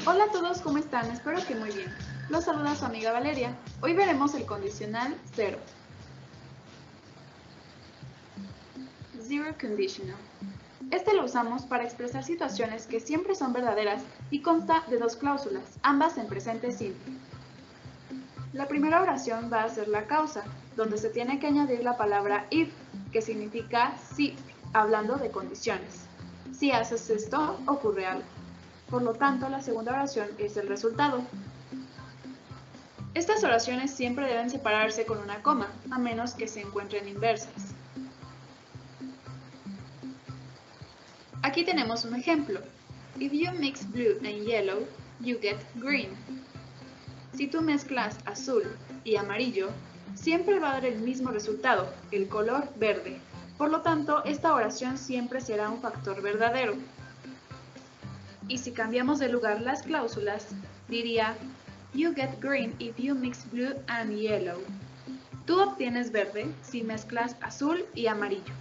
Hola a todos, ¿cómo están? Espero que muy bien. Los saluda su amiga Valeria. Hoy veremos el condicional 0. Zero conditional. Este lo usamos para expresar situaciones que siempre son verdaderas y consta de dos cláusulas, ambas en presente simple. La primera oración va a ser la causa, donde se tiene que añadir la palabra if, que significa si, hablando de condiciones. Si haces esto, ocurre algo. Por lo tanto, la segunda oración es el resultado. Estas oraciones siempre deben separarse con una coma, a menos que se encuentren inversas. Aquí tenemos un ejemplo. If you mix blue and yellow, you get green. Si tú mezclas azul y amarillo, siempre va a dar el mismo resultado, el color verde. Por lo tanto, esta oración siempre será un factor verdadero. Y si cambiamos de lugar las cláusulas, diría You get green if you mix blue and yellow. Tú obtienes verde si mezclas azul y amarillo.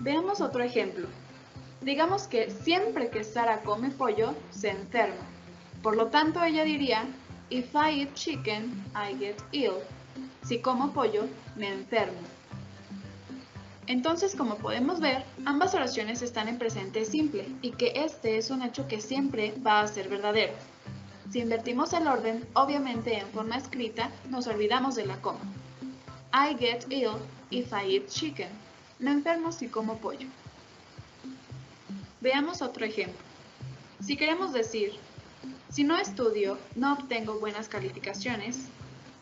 Veamos otro ejemplo. Digamos que siempre que Sara come pollo, se enferma. Por lo tanto, ella diría If I eat chicken, I get ill. Si como pollo, me enfermo. Entonces, como podemos ver, ambas oraciones están en presente simple y que este es un hecho que siempre va a ser verdadero. Si invertimos el orden, obviamente en forma escrita, nos olvidamos de la coma. I get ill if I eat chicken. Me enfermo si como pollo. Veamos otro ejemplo. Si queremos decir, si no estudio, no obtengo buenas calificaciones,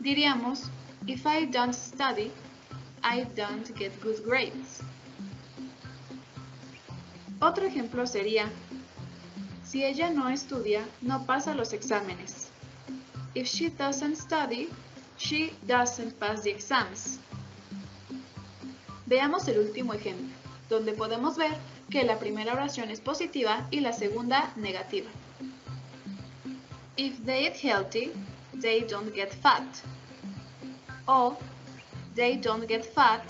diríamos, if I don't study, I don't get good grades. Otro ejemplo sería, si ella no estudia, no pasa los exámenes. If she doesn't study, she doesn't pass the exams. Veamos el último ejemplo, donde podemos ver que la primera oración es positiva y la segunda negativa. If they eat healthy, they don't get fat. O, they don't get fat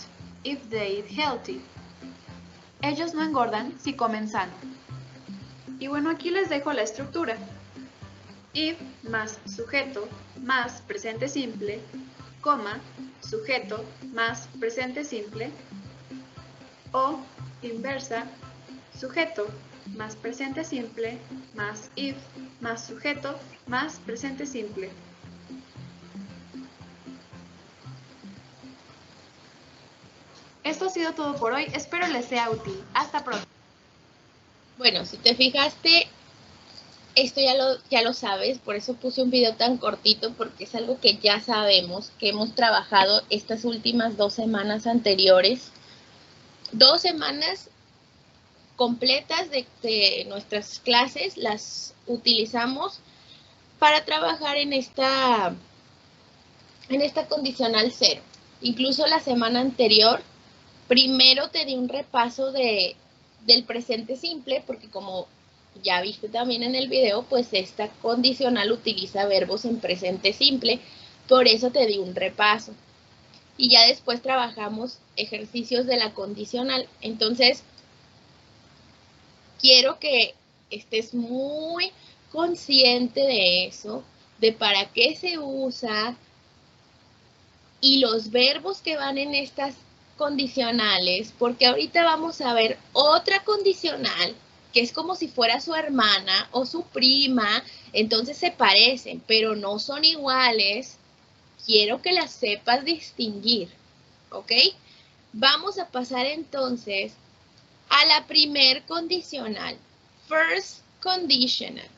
if they eat healthy. Ellos no engordan si comen sano. Y bueno, aquí les dejo la estructura. If más sujeto más presente simple, coma, sujeto más presente simple, o inversa, sujeto más presente simple más if más sujeto más presente simple. Esto ha sido todo por hoy, espero les sea útil. Hasta pronto. Bueno, si te fijaste, esto ya lo sabes, por eso puse un video tan cortito, porque es algo que ya sabemos, que hemos trabajado estas últimas 2 semanas anteriores. 2 semanas completas de nuestras clases las utilizamos para trabajar en esta condicional 0. Incluso la semana anterior, primero te di un repaso del presente simple, porque como ya viste también en el video, pues esta condicional utiliza verbos en presente simple, por eso te di un repaso. Y ya después trabajamos ejercicios de la condicional. Entonces, quiero que estés muy consciente de eso, de para qué se usa y los verbos que van en estas condicionales, porque ahorita vamos a ver otra condicional que es como si fuera su hermana o su prima, entonces se parecen, pero no son iguales. Quiero que las sepas distinguir, ¿ok? Vamos a pasar entonces a la primer condicional, first conditional.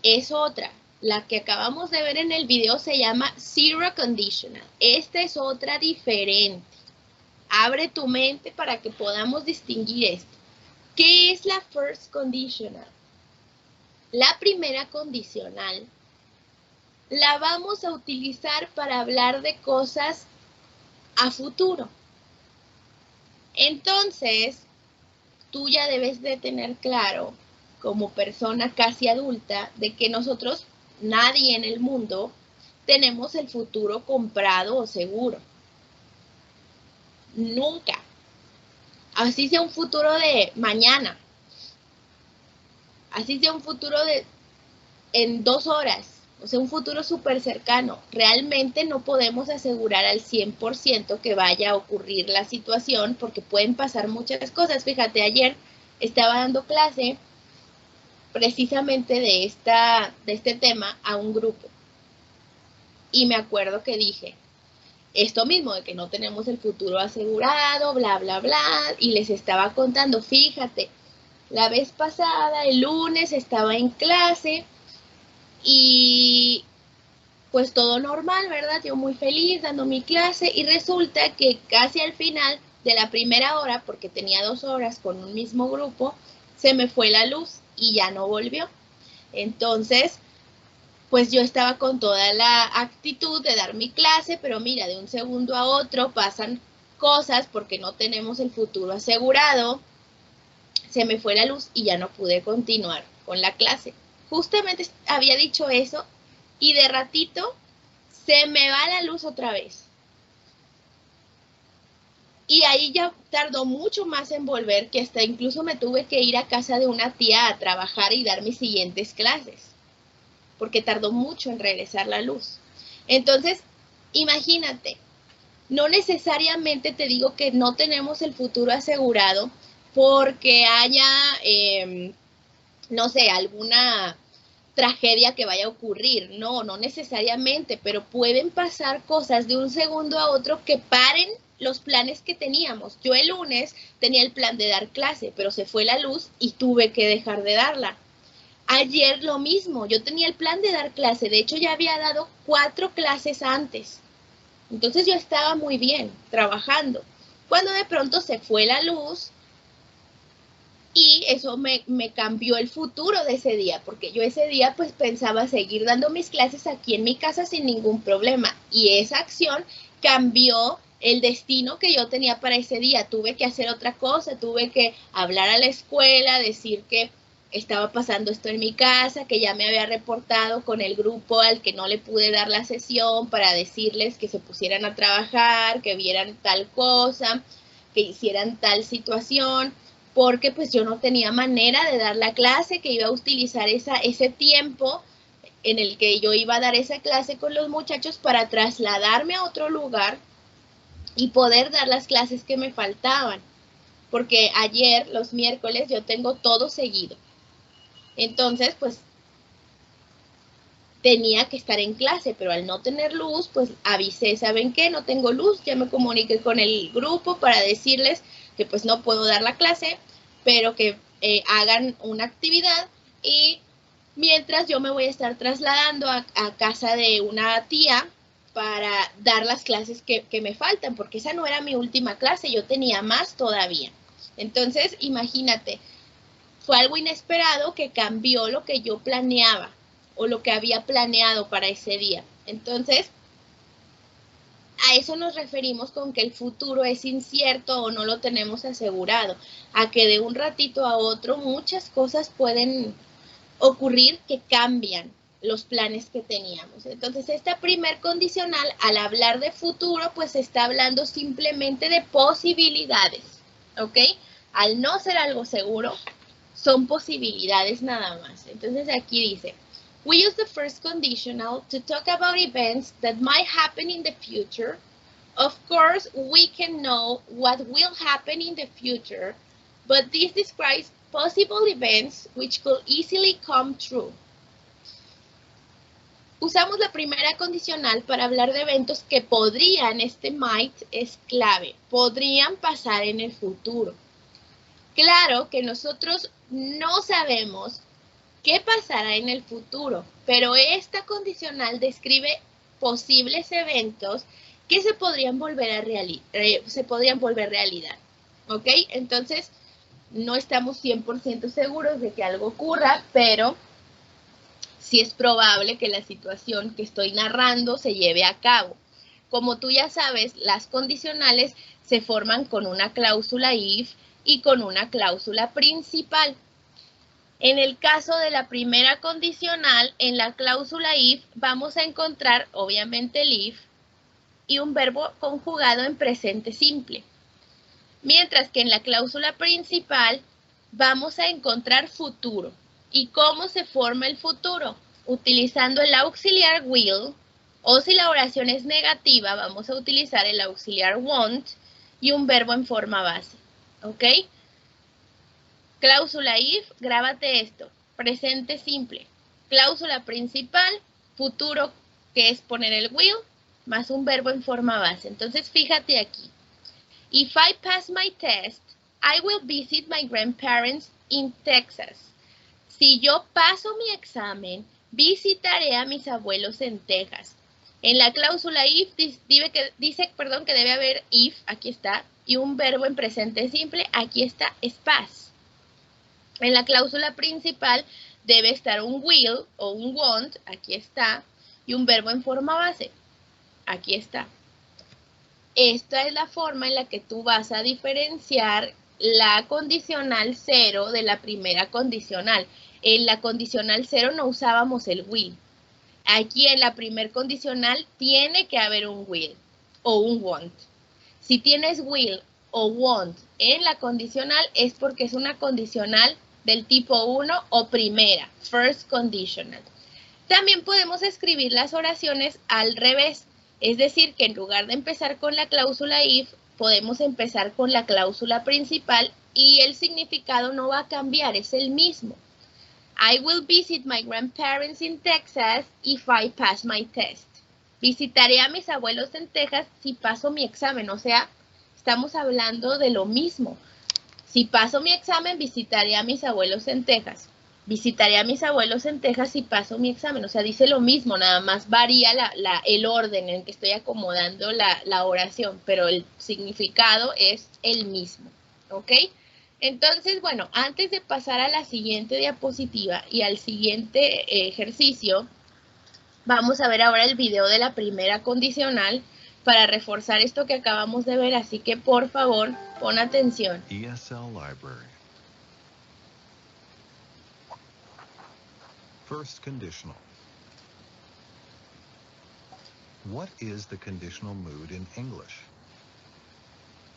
Es otra. La que acabamos de ver en el video se llama zero conditional. Esta es otra diferente. Abre tu mente para que podamos distinguir esto. ¿Qué es la first conditional? La primera condicional la vamos a utilizar para hablar de cosas a futuro. Entonces, tú ya debes de tener claro, como persona casi adulta, de que nosotros, nadie en el mundo, tenemos el futuro comprado o seguro. Nunca. Así sea un futuro de mañana. así sea un futuro en 2 horas, o sea, un futuro súper cercano. Realmente no podemos asegurar al 100% que vaya a ocurrir la situación porque pueden pasar muchas cosas. Fíjate, ayer estaba dando clase precisamente de este tema a un grupo y me acuerdo que dije esto mismo de que no tenemos el futuro asegurado, bla, bla, bla, y les estaba contando, fíjate, la vez pasada, el lunes, estaba en clase y pues todo normal, ¿verdad? Yo muy feliz dando mi clase y resulta que casi al final de la primera hora, porque tenía 2 horas con un mismo grupo, se me fue la luz y ya no volvió. Entonces, pues yo estaba con toda la actitud de dar mi clase, pero mira, de un segundo a otro pasan cosas porque no tenemos el futuro asegurado. Se me fue la luz y ya no pude continuar con la clase. Justamente había dicho eso y de ratito se me va la luz otra vez. Y ahí ya tardó mucho más en volver, que hasta incluso me tuve que ir a casa de una tía a trabajar y dar mis siguientes clases, porque tardó mucho en regresar la luz. Entonces, imagínate, no necesariamente te digo que no tenemos el futuro asegurado porque haya, no sé, alguna tragedia que vaya a ocurrir. No, no necesariamente, pero pueden pasar cosas de un segundo a otro que paren los planes que teníamos. Yo el lunes tenía el plan de dar clase, pero se fue la luz y tuve que dejar de darla. Ayer lo mismo, yo tenía el plan de dar clase, de hecho ya había dado 4 clases antes. Entonces yo estaba muy bien trabajando. Cuando de pronto se fue la luz, y eso me cambió el futuro de ese día, porque yo ese día pues pensaba seguir dando mis clases aquí en mi casa sin ningún problema. Y esa acción cambió el destino que yo tenía para ese día. Tuve que hacer otra cosa, tuve que hablar a la escuela, decir que estaba pasando esto en mi casa, que ya me había reportado con el grupo al que no le pude dar la sesión para decirles que se pusieran a trabajar, que vieran tal cosa, que hicieran tal situación, porque pues yo no tenía manera de dar la clase, que iba a utilizar ese tiempo en el que yo iba a dar esa clase con los muchachos para trasladarme a otro lugar y poder dar las clases que me faltaban. Porque ayer, los miércoles, yo tengo todo seguido. Entonces, pues tenía que estar en clase, pero al no tener luz, pues avisé, ¿saben qué? No tengo luz, ya me comuniqué con el grupo para decirles que pues no puedo dar la clase, pero que hagan una actividad y mientras yo me voy a estar trasladando a casa de una tía para dar las clases que me faltan, porque esa no era mi última clase, yo tenía más todavía. Entonces, imagínate, fue algo inesperado que cambió lo que yo planeaba o lo que había planeado para ese día. Entonces, a eso nos referimos con que el futuro es incierto o no lo tenemos asegurado, a que de un ratito a otro muchas cosas pueden ocurrir que cambian los planes que teníamos. Entonces, esta primer condicional, al hablar de futuro, pues está hablando simplemente de posibilidades, ¿ok? Al no ser algo seguro, son posibilidades nada más. Entonces, aquí dice, we use the first conditional to talk about events that might happen in the future. Of course, we can know what will happen in the future, but this describes possible events which could easily come true. Usamos la primera condicional para hablar de eventos que podrían, este might es clave, podrían pasar en el futuro. Claro que nosotros no sabemos qué pasará en el futuro, pero esta condicional describe posibles eventos que se podrían volver realidad. ¿Ok? Entonces, no estamos 100% seguros de que algo ocurra, pero sí es probable que la situación que estoy narrando se lleve a cabo. Como tú ya sabes, las condicionales se forman con una cláusula if y con una cláusula principal. En el caso de la primera condicional, en la cláusula if vamos a encontrar obviamente el if y un verbo conjugado en presente simple. Mientras que en la cláusula principal vamos a encontrar futuro. ¿Y cómo se forma el futuro? Utilizando el auxiliar will, o si la oración es negativa, vamos a utilizar el auxiliar won't y un verbo en forma base. ¿Ok? Cláusula if, grábate esto. Presente simple. Cláusula principal, futuro, que es poner el will, más un verbo en forma base. Entonces, fíjate aquí. If I pass my test, I will visit my grandparents in Texas. Si yo paso mi examen, visitaré a mis abuelos en Texas. En la cláusula if dice que debe haber if, aquí está, y un verbo en presente simple, aquí está, es pass. En la cláusula principal debe estar un will o un want, aquí está, y un verbo en forma base, aquí está. Esta es la forma en la que tú vas a diferenciar la condicional 0 de la primera condicional. En la condicional 0 no usábamos el will. Aquí en la primer condicional tiene que haber un will o un want. Si tienes will o want en la condicional es porque es una condicional del tipo 1 o primera, first conditional. También podemos escribir las oraciones al revés. Es decir, que en lugar de empezar con la cláusula if, podemos empezar con la cláusula principal y el significado no va a cambiar, es el mismo. I will visit my grandparents in Texas if I pass my test. Visitaré a mis abuelos en Texas si paso mi examen, o sea, estamos hablando de lo mismo. Si paso mi examen, visitaré a mis abuelos en Texas. Visitaré a mis abuelos en Texas si paso mi examen. O sea, dice lo mismo, nada más varía el orden en que estoy acomodando la oración, pero el significado es el mismo, ¿ok? Entonces, bueno, antes de pasar a la siguiente diapositiva y al siguiente ejercicio, vamos a ver ahora el video de la primera condicional para reforzar esto que acabamos de ver, así que por favor, pon atención. ESL Library. First conditional. What is the conditional mood in English?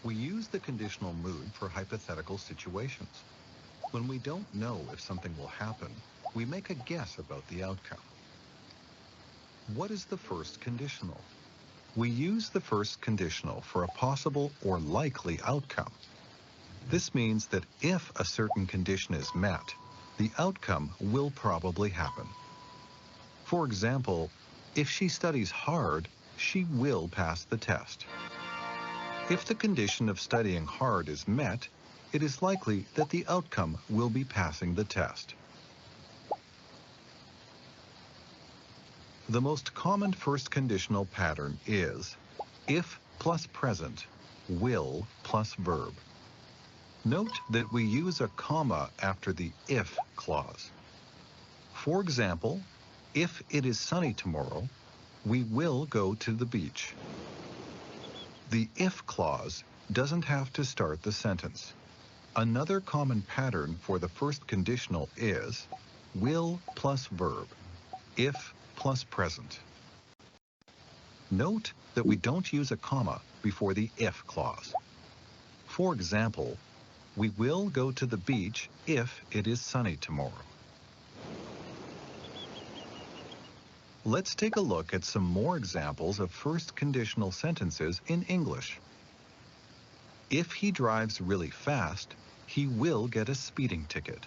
We use the conditional mood for hypothetical situations. When we don't know if something will happen, we make a guess about the outcome. What is the first conditional? We use the first conditional for a possible or likely outcome. This means that if a certain condition is met, the outcome will probably happen. For example, if she studies hard, she will pass the test. If the condition of studying hard is met, it is likely that the outcome will be passing the test. The most common first conditional pattern is if plus present, will plus verb. Note that we use a comma after the if clause. For example, if it is sunny tomorrow, we will go to the beach. The if clause doesn't have to start the sentence. Another common pattern for the first conditional is will plus verb, if plus present. Note that we don't use a comma before the if clause. For example, we will go to the beach if it is sunny tomorrow. Let's take a look at some more examples of first conditional sentences in English. If he drives really fast, he will get a speeding ticket.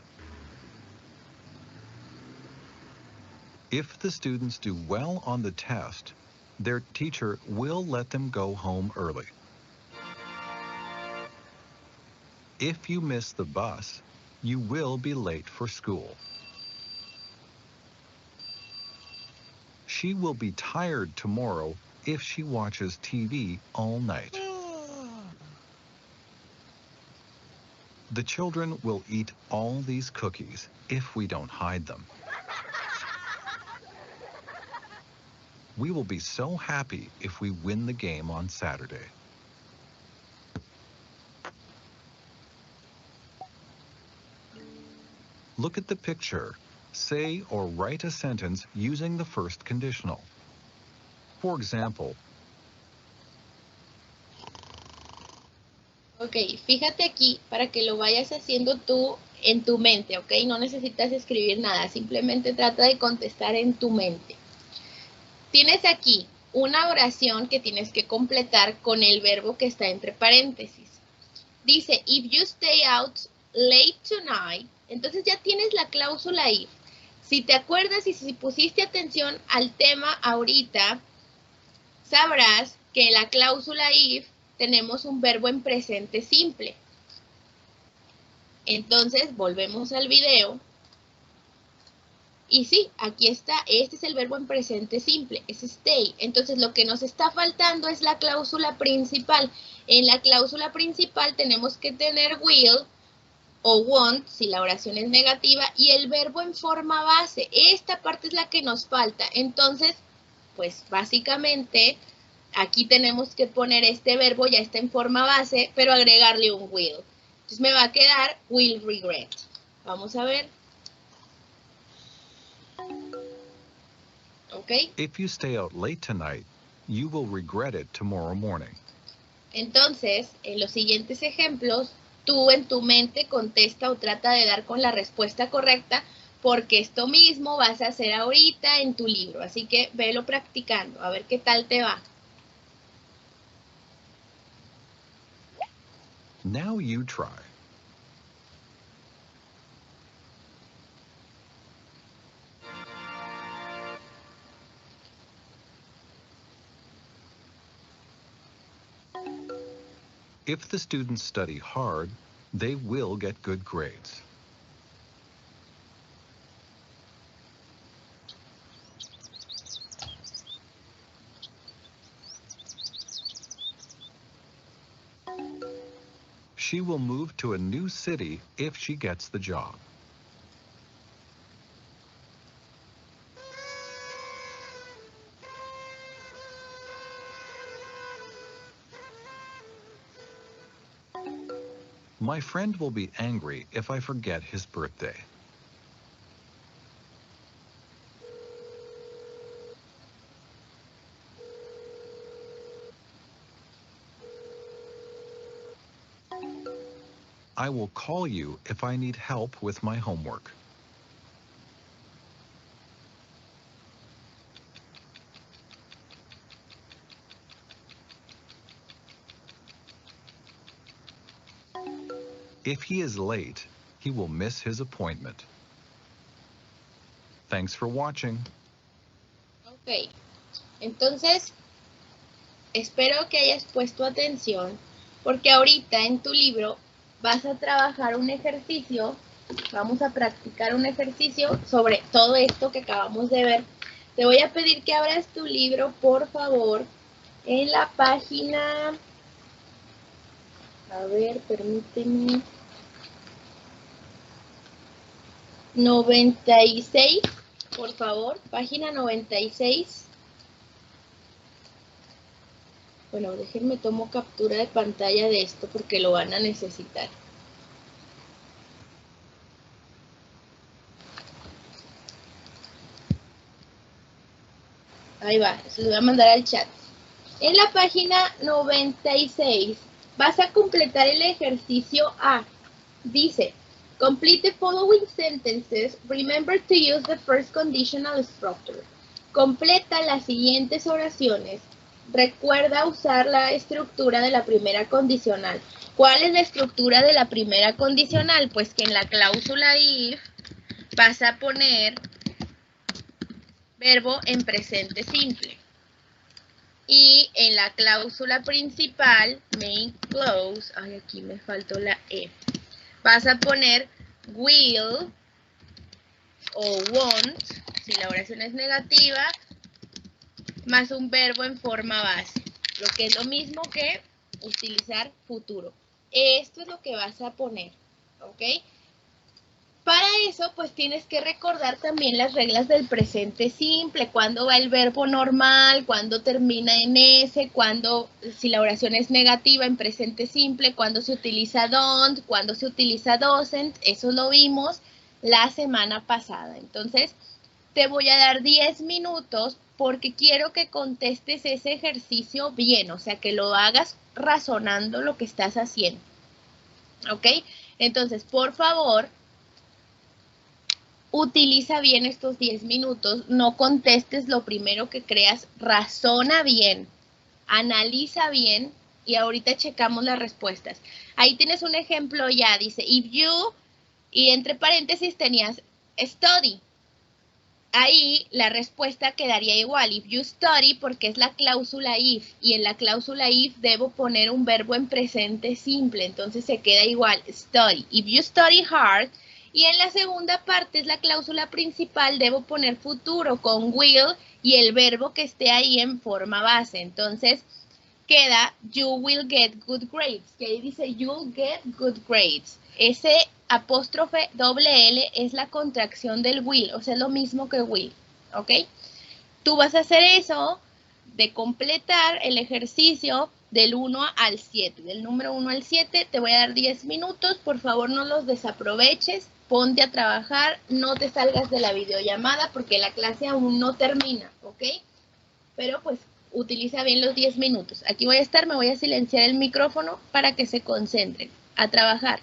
If the students do well on the test, their teacher will let them go home early. If you miss the bus, you will be late for school. She will be tired tomorrow if she watches TV all night. The children will eat all these cookies if we don't hide them. We will be so happy if we win the game on Saturday. Look at the picture. Say or write a sentence using the first conditional. For example, Ok, fíjate aquí para que lo vayas haciendo tú en tu mente, ¿ok? No necesitas escribir nada, simplemente trata de contestar en tu mente. Tienes aquí una oración que tienes que completar con el verbo que está entre paréntesis. Dice, if you stay out late tonight, entonces ya tienes la cláusula if. Si te acuerdas y si pusiste atención al tema ahorita, sabrás que en la cláusula if tenemos un verbo en presente simple. Entonces, volvemos al video. Y sí, aquí está, este es el verbo en presente simple, es stay. Entonces, lo que nos está faltando es la cláusula principal. En la cláusula principal tenemos que tener will o want, si la oración es negativa, y el verbo en forma base. Esta parte es la que nos falta. Entonces, pues básicamente, aquí tenemos que poner este verbo, ya está en forma base, pero agregarle un will. Entonces me va a quedar will regret. Vamos a ver. ¿Ok? If you stay out late tonight, you will regret it tomorrow morning. Entonces, en los siguientes ejemplos, tú en tu mente contesta o trata de dar con la respuesta correcta, porque esto mismo vas a hacer ahorita en tu libro. Así que velo practicando, a ver qué tal te va. Now you try. If the students study hard, they will get good grades. She will move to a new city if she gets the job. My friend will be angry if I forget his birthday. I will call you if I need help with my homework. If he is late, he will miss his appointment. Thanks for watching. Ok, entonces espero que hayas puesto atención, porque ahorita en tu libro vas a trabajar un ejercicio, vamos a practicar un ejercicio sobre todo esto que acabamos de ver. Te voy a pedir que abras tu libro, por favor, en la página, a ver, permíteme, 96, por favor, página 96. Bueno, déjenme tomo captura de pantalla de esto porque lo van a necesitar. Ahí va, se lo voy a mandar al chat. En la página 96 vas a completar el ejercicio A. Dice, complete the following sentences. Remember to use the first conditional structure. Completa las siguientes oraciones. Recuerda usar la estructura de la primera condicional. ¿Cuál es la estructura de la primera condicional? Pues que en la cláusula if vas a poner verbo en presente simple. Y en la cláusula principal, main clause, ay, aquí me faltó la E, vas a poner will o want, si la oración es negativa, más un verbo en forma base, lo que es lo mismo que utilizar futuro. Esto es lo que vas a poner, ¿ok? Para eso, pues tienes que recordar también las reglas del presente simple, cuándo va el verbo normal, cuándo termina en S, cuándo, si la oración es negativa en presente simple, cuándo se utiliza don't, cuándo se utiliza doesn't, eso lo vimos la semana pasada. Entonces, te voy a dar 10 minutos porque quiero que contestes ese ejercicio bien, o sea, que lo hagas razonando lo que estás haciendo, ¿ok? Entonces, por favor, utiliza bien estos 10 minutos, no contestes lo primero que creas, razona bien, analiza bien y ahorita checamos las respuestas. Ahí tienes un ejemplo ya, dice, if you, y entre paréntesis tenías study. Ahí la respuesta quedaría igual, if you study, porque es la cláusula if, y en la cláusula if debo poner un verbo en presente simple, entonces se queda igual, study. If you study hard, y en la segunda parte es la cláusula principal, debo poner futuro con will y el verbo que esté ahí en forma base, entonces queda you will get good grades, que ahí dice you'll get good grades. Ese apóstrofe doble L es la contracción del will, o sea, es lo mismo que will, ¿ok? Tú vas a hacer eso de completar el ejercicio del 1 al 7, del número 1 al 7, te voy a dar 10 minutos, por favor no los desaproveches, ponte a trabajar, no te salgas de la videollamada porque la clase aún no termina, ¿ok? Pero pues utiliza bien los 10 minutos. Aquí voy a estar, me voy a silenciar el micrófono para que se concentren. A trabajar.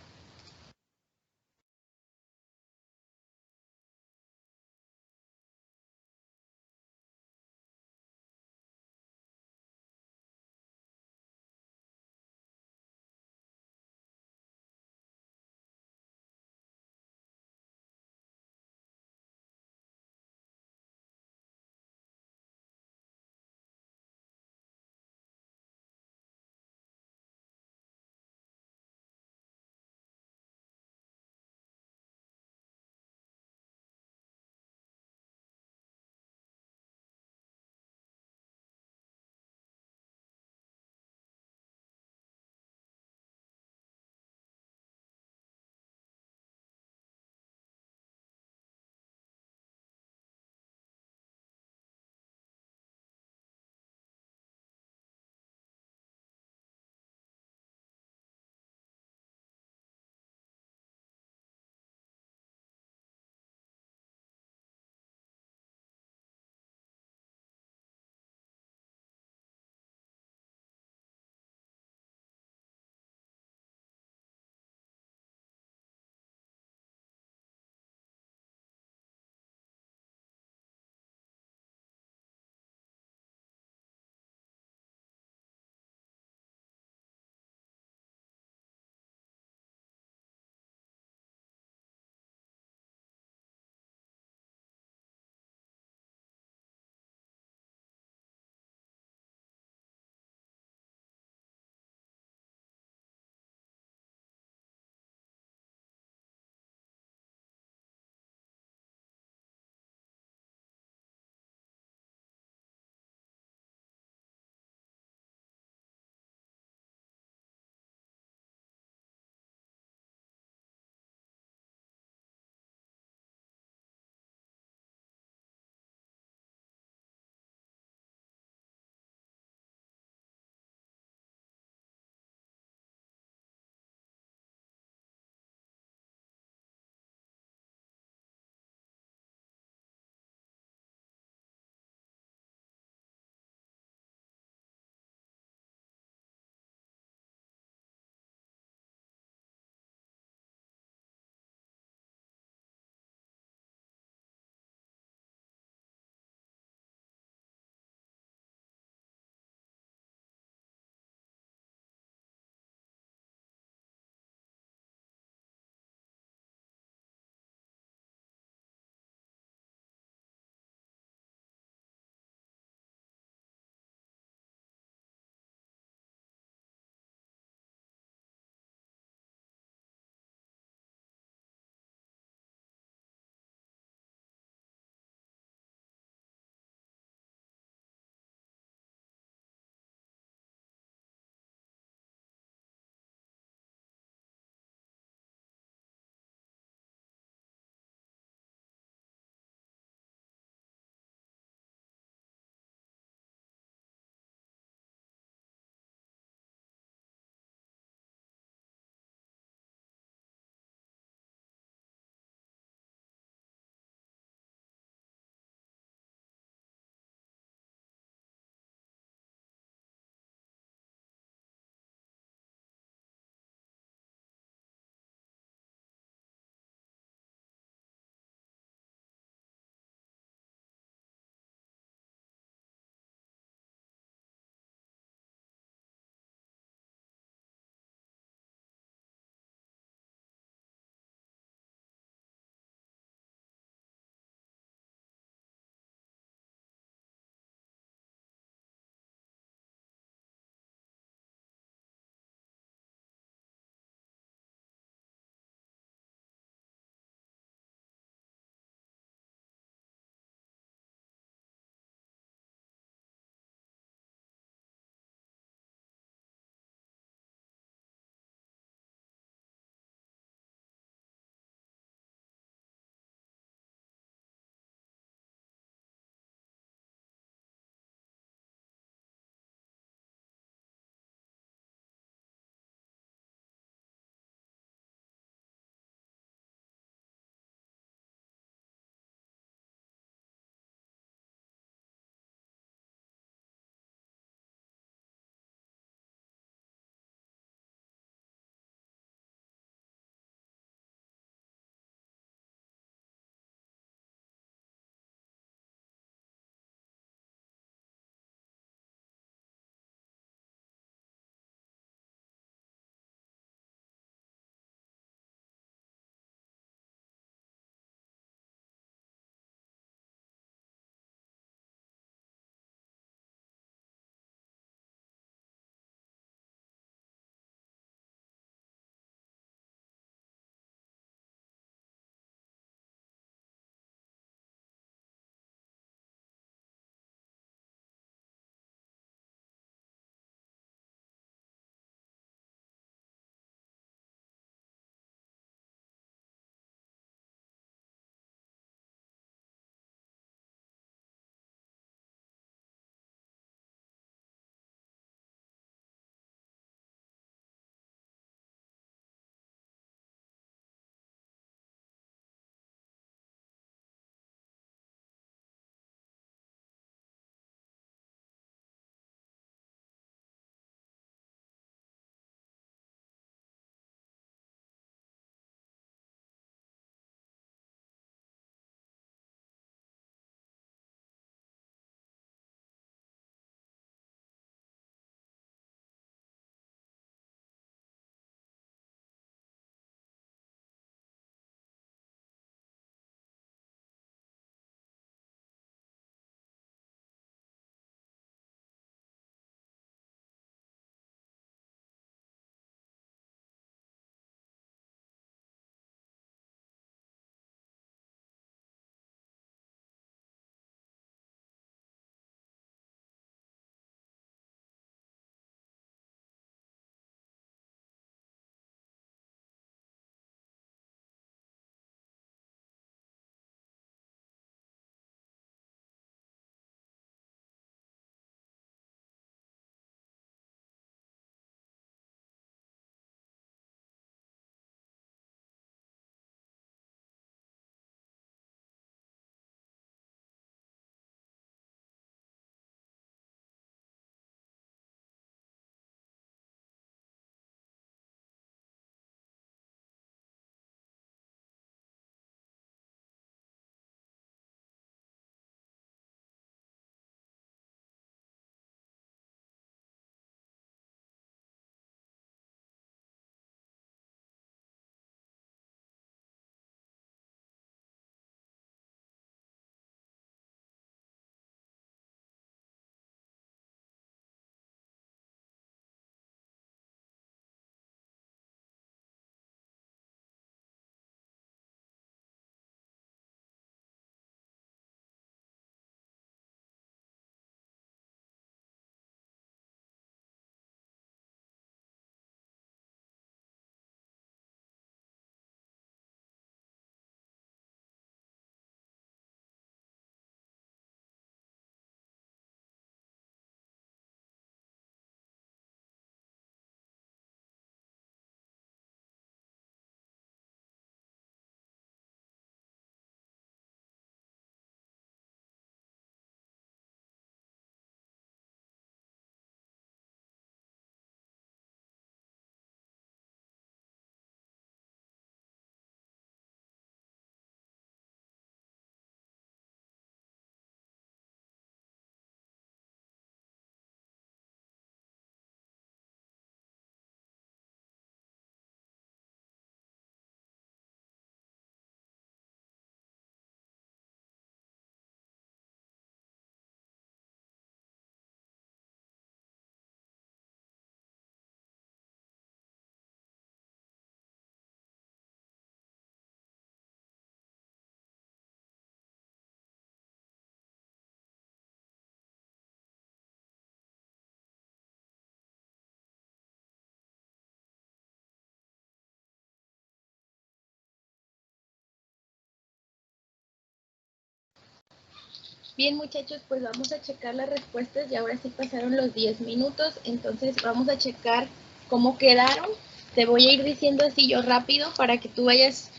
Bien, muchachos, pues vamos a checar las respuestas y ahora sí pasaron los 10 minutos, entonces vamos a checar cómo quedaron. Te voy a ir diciendo así yo rápido para que tú vayas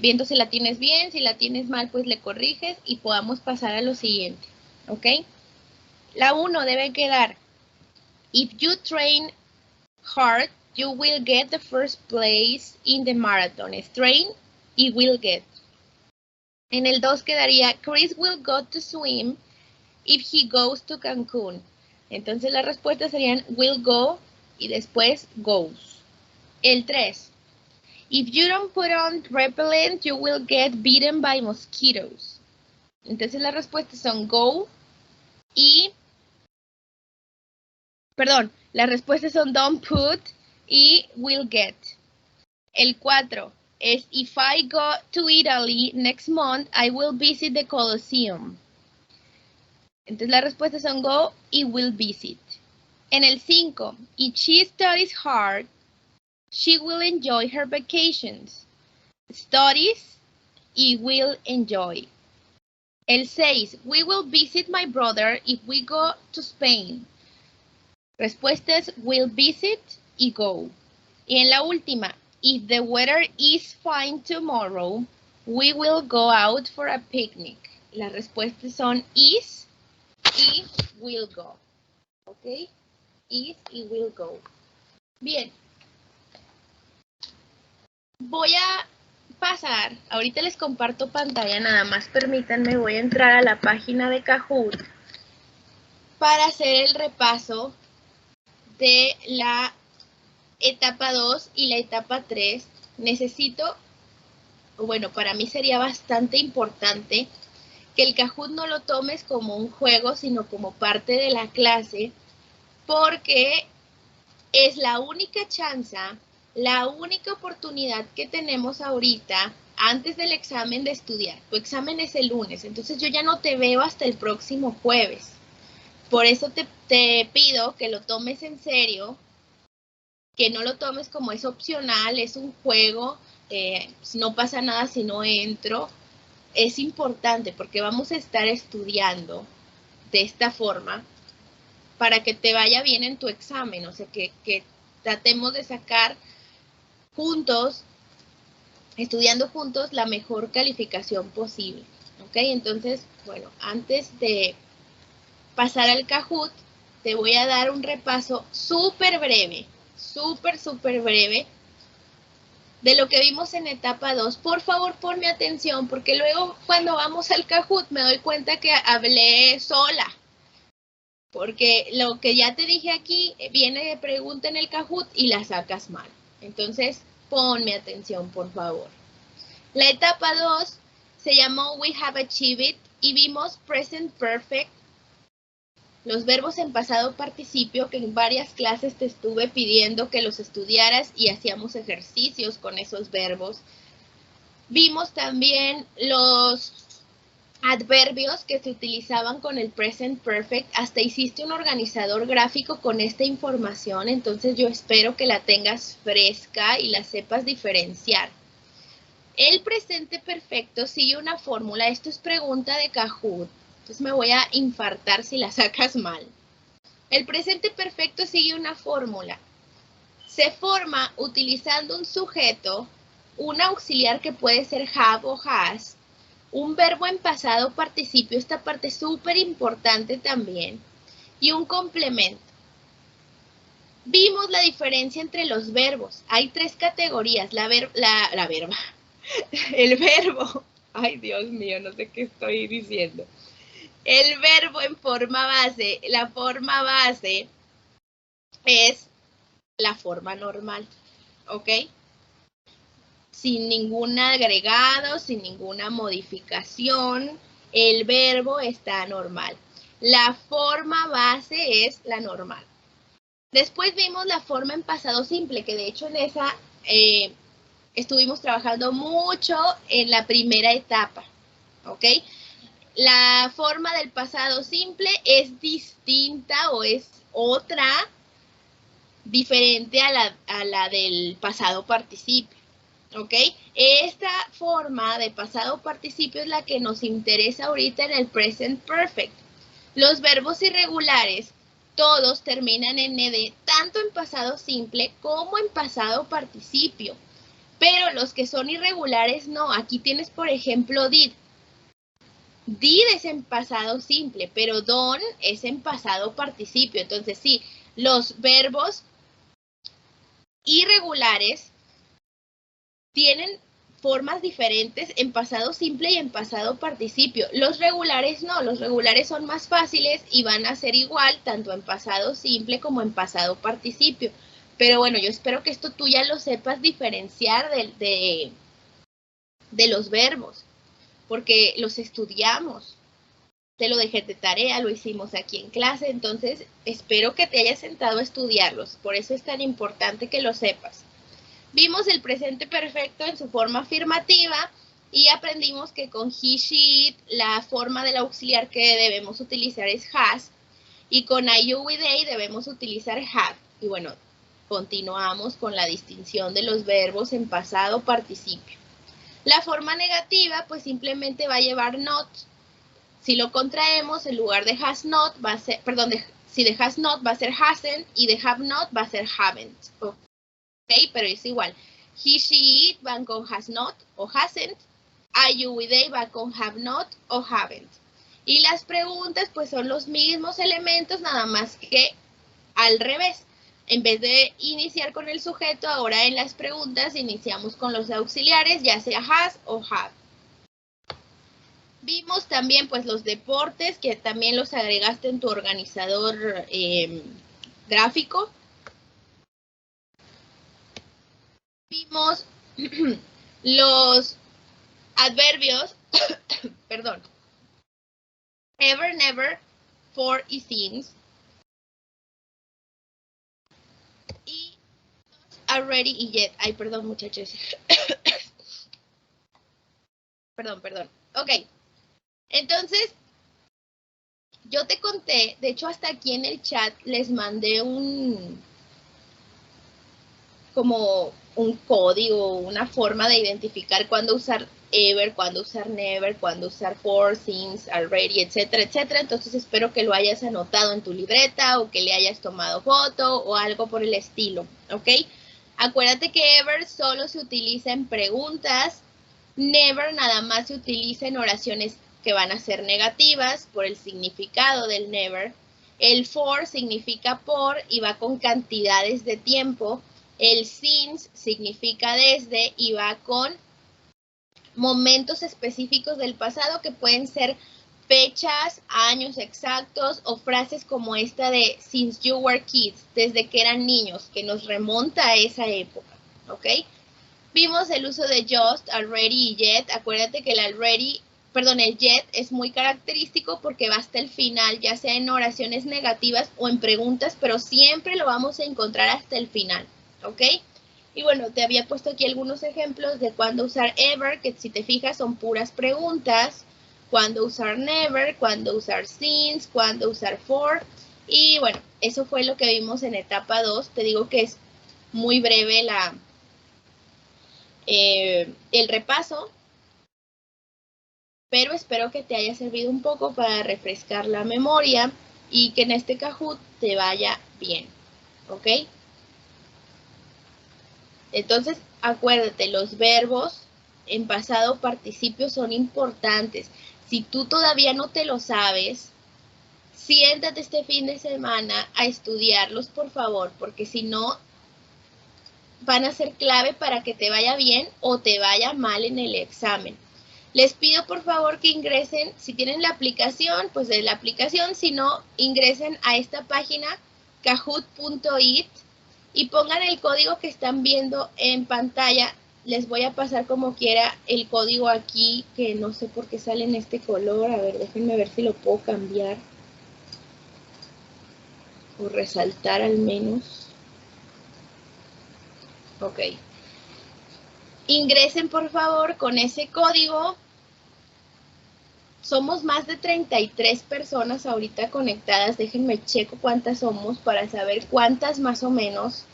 viendo si la tienes bien, si la tienes mal, pues le corriges y podamos pasar a lo siguiente, ¿ok? La 1 debe quedar, if you train hard, you will get the first place in the marathon. Train y will get. En el 2 quedaría, Chris will go to swim if he goes to Cancún. Entonces las respuestas serían will go y después goes. El 3, if you don't put on repellent, you will get bitten by mosquitoes. Entonces las respuestas son go y, perdón, las respuestas son don't put y will get. El 4 es if I go to Italy next month, I will visit the Colosseum. Entonces las respuestas son go y will visit. En el 5, if she studies hard, she will enjoy her vacations. Studies y will enjoy. El 6, we will visit my brother if we go to Spain. Respuestas will visit y go. Y en la última, if the weather is fine tomorrow, we will go out for a picnic. Las respuestas son is y will go. ¿Ok? Is y will go. Bien. Voy a pasar, ahorita les comparto pantalla, nada más permítanme, voy a entrar a la página de Kahoot para hacer el repaso de la etapa 2 y la etapa 3. Necesito, bueno, para mí sería bastante importante que el Kahoot no lo tomes como un juego, sino como parte de la clase, porque es la única chance, la única oportunidad que tenemos ahorita antes del examen de estudiar. Tu examen es el lunes, entonces yo ya no te veo hasta el próximo jueves. Por eso te pido que lo tomes en serio, que no lo tomes como es opcional, es un juego, no pasa nada si no entro. Es importante porque vamos a estar estudiando de esta forma para que te vaya bien en tu examen, o sea, que tratemos de sacar juntos, estudiando juntos, la mejor calificación posible, ¿ok? Entonces, bueno, antes de pasar al Kahoot, te voy a dar un repaso súper breve, súper breve, de lo que vimos en etapa 2. Por favor, ponme atención, porque luego cuando vamos al Kahoot me doy cuenta que hablé sola. Porque lo que ya te dije aquí viene de pregunta en el Kahoot y la sacas mal. Entonces, ponme atención, por favor. La etapa 2 se llamó We Have Achieved It y vimos Present Perfect, los verbos en pasado participio que en varias clases te estuve pidiendo que los estudiaras y hacíamos ejercicios con esos verbos. Vimos también los adverbios que se utilizaban con el present perfect. Hasta hiciste un organizador gráfico con esta información, entonces yo espero que la tengas fresca y la sepas diferenciar. El presente perfecto sigue una fórmula. Esto es pregunta de Kahoot. Entonces me voy a infartar si la sacas mal. El presente perfecto sigue una fórmula. Se forma utilizando un sujeto, un auxiliar que puede ser have o has, un verbo en pasado participio, esta parte es súper importante también, y un complemento. Vimos la diferencia entre los verbos. Hay 3 categorías. El verbo. Ay, Dios mío, no sé qué estoy diciendo. El verbo en forma base. La forma base es la forma normal. ¿Ok? Sin ningún agregado, sin ninguna modificación. El verbo está normal. La forma base es la normal. Después vimos la forma en pasado simple, que de hecho en esa estuvimos trabajando mucho en la primera etapa, ¿ok? La forma del pasado simple es distinta o es otra, diferente a la del pasado participio, ¿ok? Esta forma de pasado participio es la que nos interesa ahorita en el present perfect. Los verbos irregulares, todos terminan en ed, tanto en pasado simple como en pasado participio. Pero los que son irregulares no. Aquí tienes, por ejemplo, did. Did es en pasado simple, pero done es en pasado participio. Entonces, sí, los verbos irregulares tienen formas diferentes en pasado simple y en pasado participio. Los regulares no, los regulares son más fáciles y van a ser igual tanto en pasado simple como en pasado participio. Pero bueno, yo espero que esto tú ya lo sepas diferenciar de los verbos, porque los estudiamos. Te lo dejé de tarea, lo hicimos aquí en clase, entonces espero que te hayas sentado a estudiarlos. Por eso es tan importante que lo sepas. Vimos el presente perfecto en su forma afirmativa y aprendimos que con he, she, it, la forma del auxiliar que debemos utilizar es has, y con I, you, we, they debemos utilizar have. Y bueno, continuamos con la distinción de los verbos en pasado participio. La forma negativa, pues simplemente va a llevar not. Si lo contraemos, en lugar de has not, va a ser, perdón, si de has not va a ser hasn't y de have not va a ser haven't. Ok, pero es igual. He, she, it van con has not o hasn't. I, you, we, they va con have not o haven't. Y las preguntas, pues son los mismos elementos, nada más que al revés. En vez de iniciar con el sujeto, ahora en las preguntas iniciamos con los auxiliares, ya sea has o have. Vimos también pues los deportes, que también los agregaste en tu organizador gráfico. Vimos los adverbios, perdón, ever, never, for y since. Y already y yet. Ay, perdón, muchachos. Perdón. Ok. Entonces, yo te conté, de hecho hasta aquí en el chat les mandé como un código, una forma de identificar cuándo usar ever, cuándo usar never, cuándo usar for, since, already, etcétera, etcétera. Entonces espero que lo hayas anotado en tu libreta o que le hayas tomado foto o algo por el estilo, ¿ok? Acuérdate que ever solo se utiliza en preguntas, never nada más se utiliza en oraciones que van a ser negativas por el significado del never. El for significa por y va con cantidades de tiempo. El since significa desde y va con momentos específicos del pasado que pueden ser fechas, años exactos o frases como esta de since you were kids, desde que eran niños, que nos remonta a esa época, ¿ok? Vimos el uso de just, already y yet. Acuérdate que el yet es muy característico porque va hasta el final, ya sea en oraciones negativas o en preguntas, pero siempre lo vamos a encontrar hasta el final, ¿ok? Y bueno, te había puesto aquí algunos ejemplos de cuándo usar ever, que si te fijas son puras preguntas, cuándo usar never, cuándo usar since, cuándo usar for. Y bueno, eso fue lo que vimos en etapa 2. Te digo que es muy breve el repaso, pero espero que te haya servido un poco para refrescar la memoria y que en este Kahoot te vaya bien, ¿ok? Entonces, acuérdate, los verbos en pasado participio son importantes. Si tú todavía no te lo sabes, siéntate este fin de semana a estudiarlos, por favor, porque si no, van a ser clave para que te vaya bien o te vaya mal en el examen. Les pido por favor que ingresen, si tienen la aplicación, pues de la aplicación, si no, ingresen a esta página kahoot.it y pongan el código que están viendo en pantalla. Les voy a pasar como quiera el código aquí, que no sé por qué sale en este color. A ver, déjenme ver si lo puedo cambiar o resaltar al menos. Ok. Ingresen por favor con ese código. Somos más de 33 personas ahorita conectadas. Déjenme checo cuántas somos para saber cuántas más o menos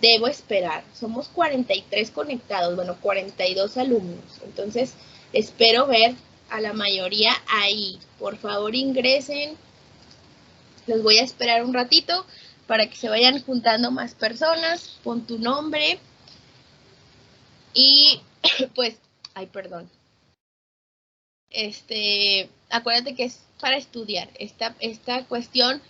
debo esperar. Somos 43 conectados, bueno, 42 alumnos. Entonces, espero ver a la mayoría ahí. Por favor, ingresen. Los voy a esperar un ratito para que se vayan juntando más personas. Pon tu nombre. Y, pues, ay, perdón. Acuérdate que es para estudiar. Esta cuestión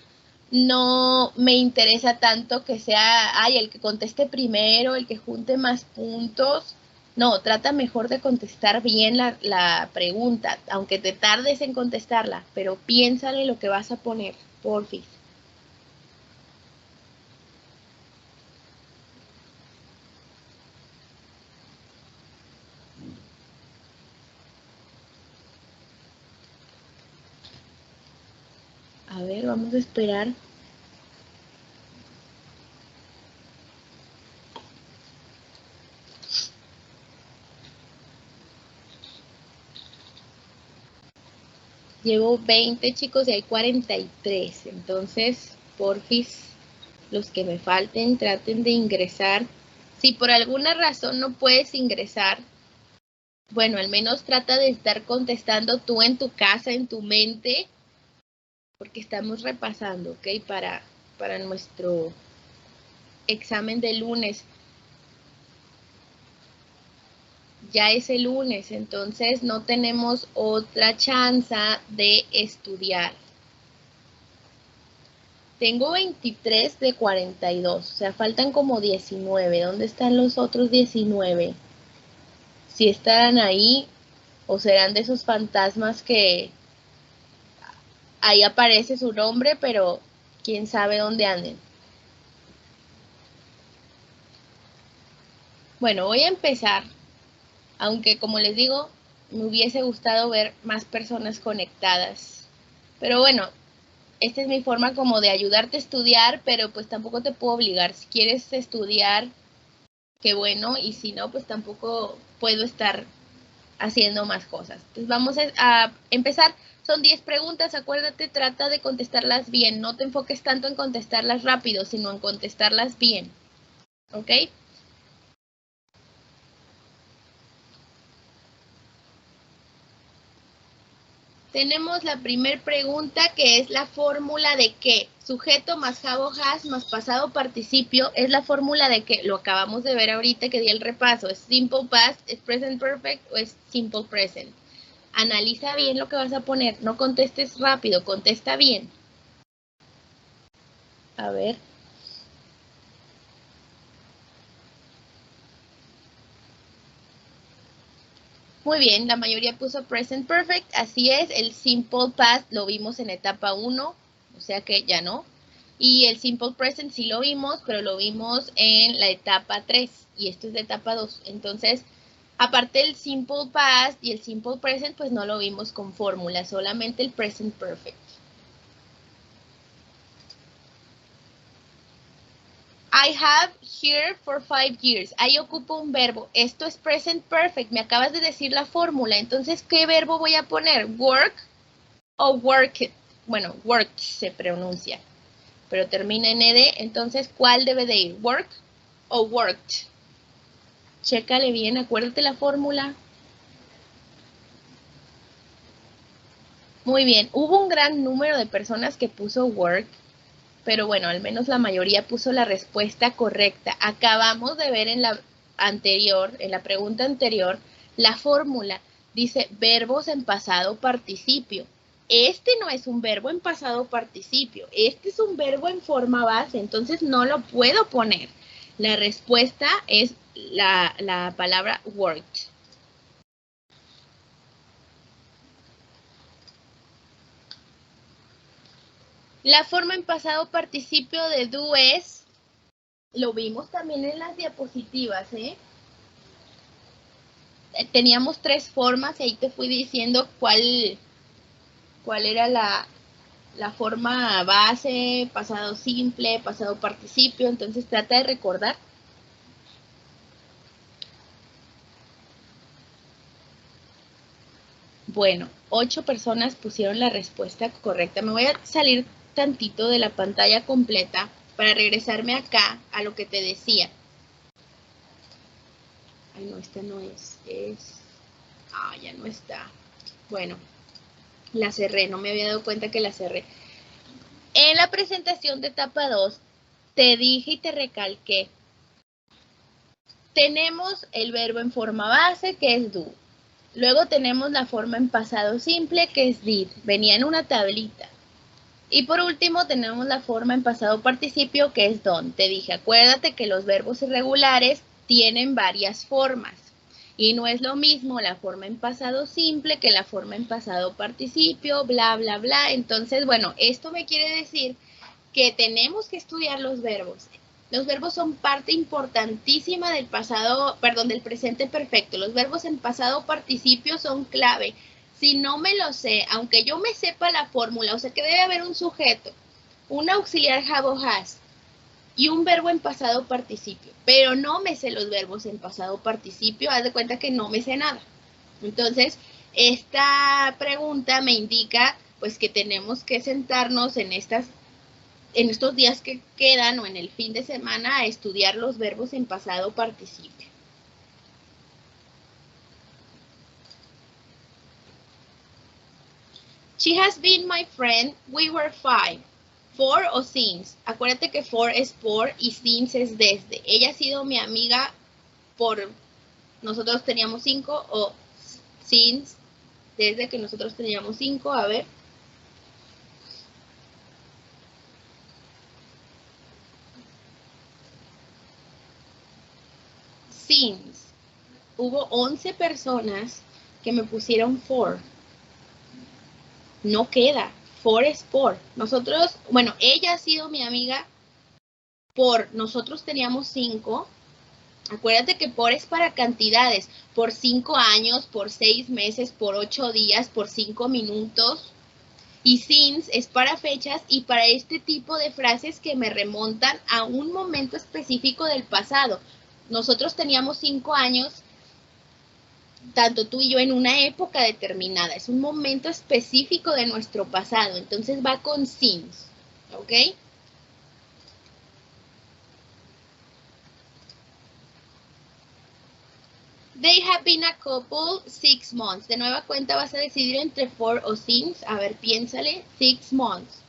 no me interesa tanto que sea, el que conteste primero, el que junte más puntos. No, trata mejor de contestar bien la pregunta, aunque te tardes en contestarla, pero piénsale lo que vas a poner, porfis. A ver, vamos a esperar. Llevo 20 chicos y hay 43, entonces, porfis, los que me falten, traten de ingresar. Si por alguna razón no puedes ingresar, bueno, al menos trata de estar contestando tú en tu casa, en tu mente, porque estamos repasando, ¿ok? Para nuestro examen de lunes. Ya es el lunes, entonces no tenemos otra chance de estudiar. Tengo 23 de 42, o sea, faltan como 19. ¿Dónde están los otros 19? Si estarán ahí o serán de esos fantasmas que ahí aparece su nombre, pero quién sabe dónde anden. Bueno, voy a empezar, aunque como les digo, me hubiese gustado ver más personas conectadas. Pero bueno, esta es mi forma como de ayudarte a estudiar, pero pues tampoco te puedo obligar. Si quieres estudiar, qué bueno, y si no, pues tampoco puedo estar haciendo más cosas. Entonces vamos a empezar. Son 10 preguntas, acuérdate, trata de contestarlas bien. No te enfoques tanto en contestarlas rápido, sino en contestarlas bien. ¿Ok? Tenemos la primera pregunta, que es la fórmula de qué. Sujeto más have o has más pasado participio es la fórmula de qué. Lo acabamos de ver ahorita que di el repaso. ¿Es simple past, es present perfect o es simple present? Analiza bien lo que vas a poner. No contestes rápido, contesta bien. A ver. Muy bien, la mayoría puso present perfect. Así es, el simple past lo vimos en etapa 1, o sea que ya no. Y el simple present sí lo vimos, pero lo vimos en la etapa 3 y esto es de etapa 2. Entonces, aparte del simple past y el simple present, pues no lo vimos con fórmula, solamente el present perfect. I have here for 5 years. Ahí ocupo un verbo. Esto es present perfect. Me acabas de decir la fórmula. Entonces, ¿qué verbo voy a poner? ¿Work o worked? Bueno, worked se pronuncia, pero termina en ed. Entonces, ¿cuál debe de ir? ¿Work o worked? Chécale bien, acuérdate la fórmula. Muy bien. Hubo un gran número de personas que puso work, pero bueno, al menos la mayoría puso la respuesta correcta. Acabamos de ver en la anterior, en la pregunta anterior, la fórmula. Dice verbos en pasado participio. Este no es un verbo en pasado participio. Este es un verbo en forma base, entonces no lo puedo poner. La respuesta es la palabra worked. La forma en pasado participio de do es, lo vimos también en las diapositivas, Teníamos 3 formas y ahí te fui diciendo cuál era la forma base, pasado simple, pasado participio. Entonces trata de recordar. Bueno, 8 personas pusieron la respuesta correcta. Me voy a salir tantito de la pantalla completa para regresarme acá a lo que te decía. Ay, no, esta no es. Ya no está. Bueno, la cerré, no me había dado cuenta que la cerré. En la presentación de etapa 2, te dije y te recalqué. Tenemos el verbo en forma base, que es do. Luego tenemos la forma en pasado simple, que es did. Venía en una tablita. Y por último tenemos la forma en pasado participio, que es done. Te dije, acuérdate que los verbos irregulares tienen varias formas. Y no es lo mismo la forma en pasado simple que la forma en pasado participio, bla, bla, bla. Entonces, bueno, esto me quiere decir que tenemos que estudiar los verbos. Los verbos son parte importantísima del del presente perfecto. Los verbos en pasado participio son clave. Si no me lo sé, aunque yo me sepa la fórmula, o sea que debe haber un sujeto, un auxiliar have o has y un verbo en pasado participio, pero no me sé los verbos en pasado participio, haz de cuenta que no me sé nada. Entonces, esta pregunta me indica pues que tenemos que sentarnos en estos días que quedan o en el fin de semana a estudiar los verbos en pasado participio. She has been my friend, we were 5. For o since. Acuérdate que for es por y since es desde. Ella ha sido mi amiga por nosotros teníamos 5 o since desde que nosotros teníamos 5. A ver. Since. Hubo 11 personas que me pusieron for. No queda. For es por. Nosotros, bueno, ella ha sido mi amiga por nosotros teníamos 5. Acuérdate que por es para cantidades. Por 5 años, por 6 meses, por 8 días, por 5 minutos. Y since es para fechas y para este tipo de frases que me remontan a un momento específico del pasado. Nosotros teníamos 5 años, tanto tú y yo, en una época determinada. Es un momento específico de nuestro pasado. Entonces va con since. ¿Ok? They have been a couple 6 months. De nueva cuenta vas a decidir entre for o since. A ver, piénsale. 6 months.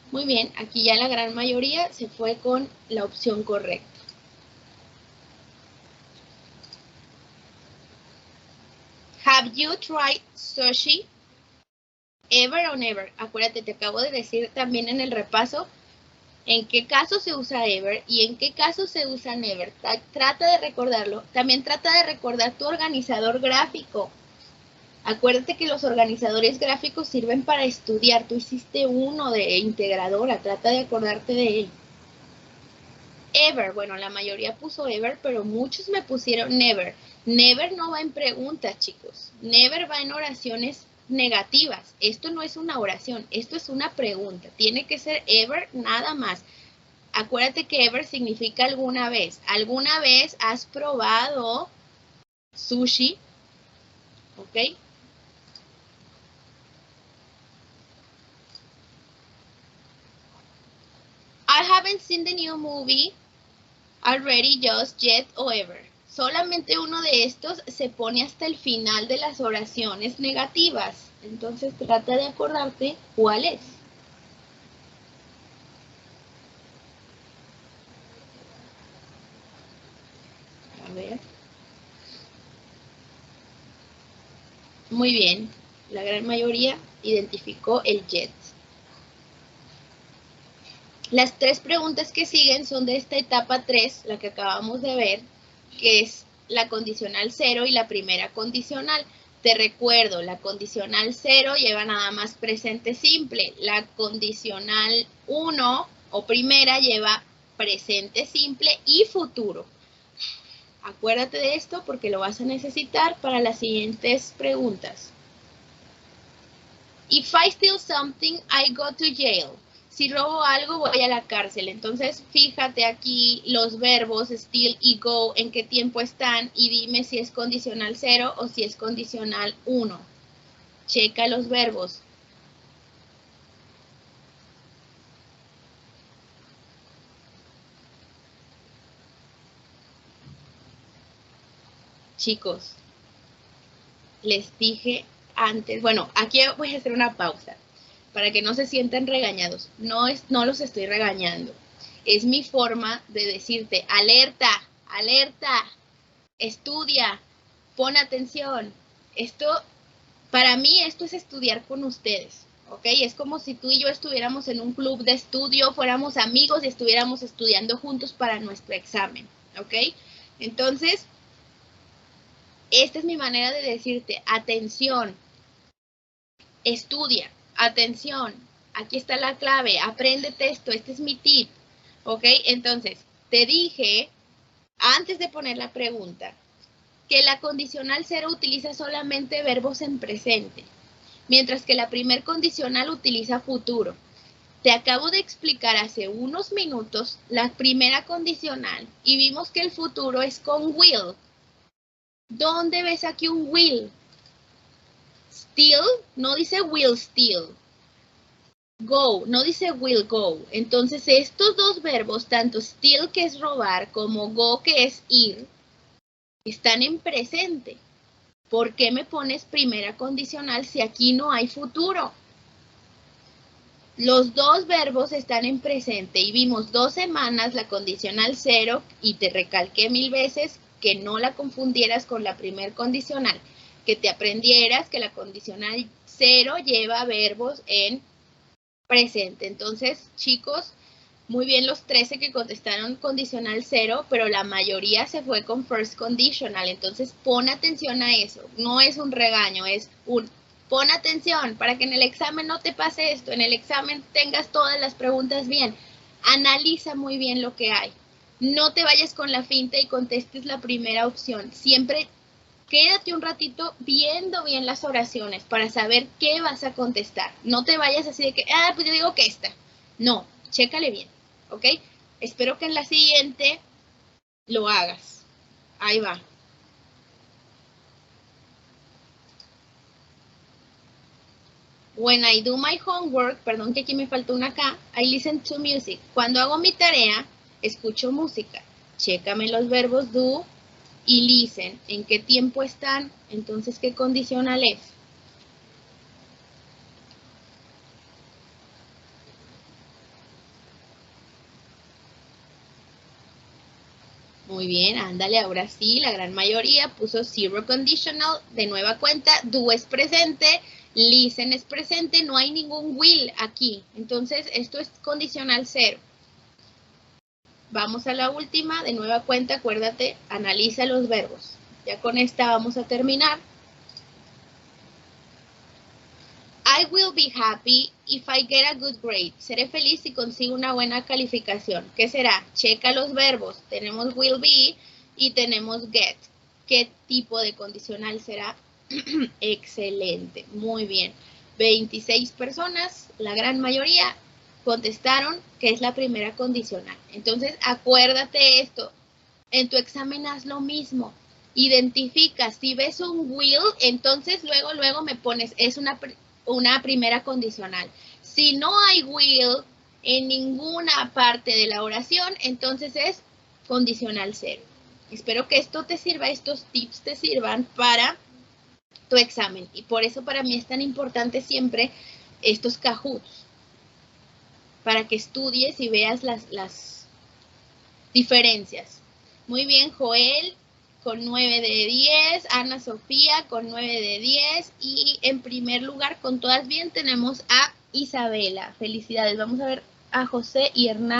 Muy bien, aquí ya la gran mayoría se fue con la opción correcta. Have you tried sushi? Ever or never. Acuérdate, te acabo de decir también en el repaso en qué caso se usa ever y en qué caso se usa never. Trata de recordarlo. También trata de recordar tu organizador gráfico. Acuérdate que los organizadores gráficos sirven para estudiar. Tú hiciste uno de integradora, trata de acordarte de él. Ever, bueno, la mayoría puso ever, pero muchos me pusieron never. Never no va en preguntas, chicos. Never va en oraciones negativas. Esto no es una oración, esto es una pregunta. Tiene que ser ever nada más. Acuérdate que ever significa alguna vez. ¿Alguna vez has probado sushi? ¿Ok? I haven't seen the new movie already, just, yet, or ever. Solamente uno de estos se pone hasta el final de las oraciones negativas. Entonces trata de acordarte cuál es. A ver. Muy bien. La gran mayoría identificó el yet. Las 3 preguntas que siguen son de esta etapa 3, la que acabamos de ver, que es la condicional 0 y la primera condicional. Te recuerdo, la condicional 0 lleva nada más presente simple. La condicional 1 o primera lleva presente simple y futuro. Acuérdate de esto porque lo vas a necesitar para las siguientes preguntas. If I steal something, I go to jail. Si robo algo, voy a la cárcel. Entonces, fíjate aquí los verbos steal y go, en qué tiempo están, y dime si es condicional 0 o si es condicional 1. Checa los verbos. Chicos, les dije antes, bueno, aquí voy a hacer una pausa para que no se sientan regañados. No los estoy regañando. Es mi forma de decirte, alerta, alerta, estudia, pon atención. Para mí esto es estudiar con ustedes, ¿ok? Es como si tú y yo estuviéramos en un club de estudio, fuéramos amigos y estuviéramos estudiando juntos para nuestro examen, ¿ok? Entonces, esta es mi manera de decirte, atención, estudia, atención, aquí está la clave, apréndete esto, este es mi tip, ¿ok? Entonces, te dije, antes de poner la pregunta, que la condicional 0 utiliza solamente verbos en presente, mientras que la primer condicional utiliza futuro. Te acabo de explicar hace unos minutos la primera condicional y vimos que el futuro es con will. ¿Dónde ves aquí un will? Steal no dice will steal. Go no dice will go. Entonces estos dos verbos, tanto steal que es robar como go que es ir, están en presente. ¿Por qué me pones primera condicional si aquí no hay futuro? Los dos verbos están en presente y vimos 2 semanas la condicional 0 y te recalqué 1000 veces que no la confundieras con la primer condicional, que te aprendieras que la condicional 0 lleva verbos en presente. Entonces, chicos, muy bien los 13 que contestaron condicional 0, pero la mayoría se fue con first conditional. Entonces, pon atención a eso. No es un regaño, es un pon atención para que en el examen no te pase esto. En el examen tengas todas las preguntas bien. Analiza muy bien lo que hay. No te vayas con la finta y contestes la primera opción. Siempre quédate un ratito viendo bien las oraciones para saber qué vas a contestar. No te vayas así de que, pues yo digo que esta. No, chécale bien, ¿ok? Espero que en la siguiente lo hagas. Ahí va. When I do my homework, perdón que aquí me faltó una K, I listen to music. Cuando hago mi tarea, escucho música. Chécame los verbos do y listen. ¿En qué tiempo están? Entonces, ¿qué condicional es? Muy bien, ándale, ahora sí, la gran mayoría puso zero conditional, de nueva cuenta, do es presente, listen es presente, no hay ningún will aquí, entonces esto es condicional 0. Vamos a la última, de nueva cuenta, acuérdate, analiza los verbos. Ya con esta vamos a terminar. I will be happy if I get a good grade. Seré feliz si consigo una buena calificación. ¿Qué será? Checa los verbos. Tenemos will be y tenemos get. ¿Qué tipo de condicional será? Excelente, muy bien. 26 personas, la gran mayoría, contestaron que es la primera condicional. Entonces, acuérdate esto. En tu examen haz lo mismo. Identifica, si ves un will, entonces luego me pones, es una primera condicional. Si no hay will en ninguna parte de la oración, entonces es condicional 0. Espero que esto te sirva, estos tips te sirvan para tu examen. Y por eso para mí es tan importante siempre estos Kahoots. Para que estudies y veas las diferencias. Muy bien, Joel con 9 de 10, Ana Sofía con 9 de 10 y en primer lugar, con todas bien, tenemos a Isabela. Felicidades. Vamos a ver a José y Hernán.